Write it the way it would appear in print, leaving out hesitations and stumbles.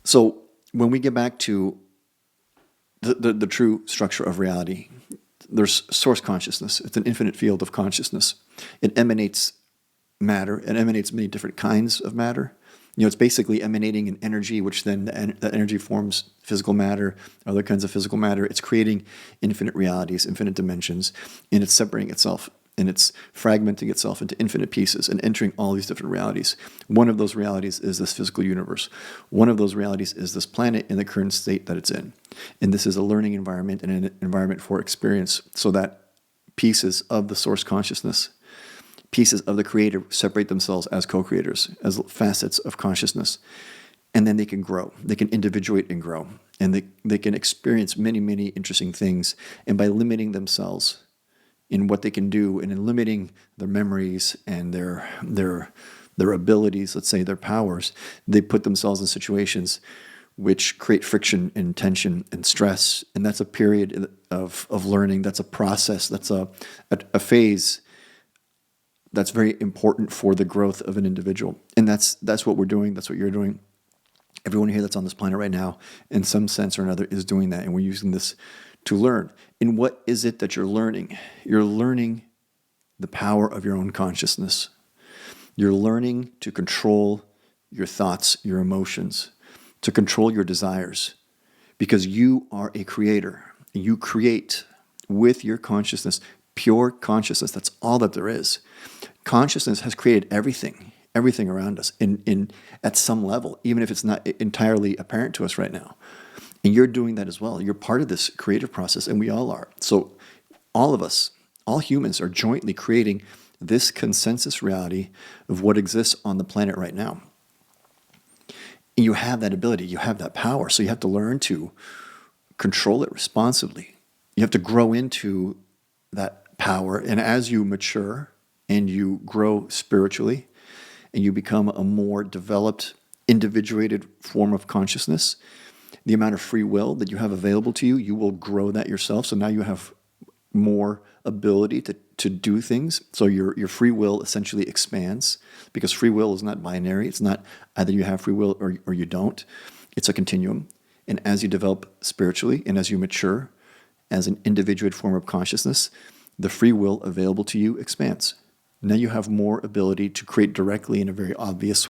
So when we get back to the true structure of reality, there's source consciousness. It's an infinite field of consciousness. It emanates matter. It emanates many different kinds of matter. It's basically emanating an energy, which then that energy forms physical matter, other kinds of physical matter. It's creating infinite realities, infinite dimensions, and it's separating itself, and it's fragmenting itself into infinite pieces and entering all these different realities. One of those realities is this physical universe. One of those realities is this planet in the current state that it's in. And this is a learning environment and an environment for experience, so that pieces of the source consciousness, pieces of the creator, separate themselves as co-creators, as facets of consciousness. And then they can grow. They can individuate and grow. And they can experience many, many interesting things. And by limiting themselves in what they can do, and in limiting their memories and their abilities, let's say their powers, they put themselves in situations which create friction and tension and stress. And that's a period of learning. That's a process. That's a phase that's very important for the growth of an individual. And that's what we're doing. That's what you're doing. Everyone here that's on this planet right now, in some sense or another, is doing that. And we're using this to learn. And what is it that you're learning? You're learning the power of your own consciousness. You're learning to control your thoughts, your emotions, to control your desires, because you are a creator. You create with your consciousness, pure consciousness. That's all that there is. Consciousness has created everything around us in at some level, even if it's not entirely apparent to us right now. And you're doing that as well. You're part of this creative process, and we all are. So all of us, all humans, are jointly creating this consensus reality of what exists on the planet right now. And you have that ability, you have that power, so you have to learn to control it responsibly. You have to grow into that power, and as you mature and you grow spiritually and you become a more developed, individuated form of consciousness, the amount of free will that you have available to you, you will grow that yourself. So now you have more ability to do things. So your free will essentially expands, because free will is not binary. It's not either you have free will or you don't. It's a continuum. And as you develop spiritually and as you mature as an individuated form of consciousness, the free will available to you expands. Now you have more ability to create directly in a very obvious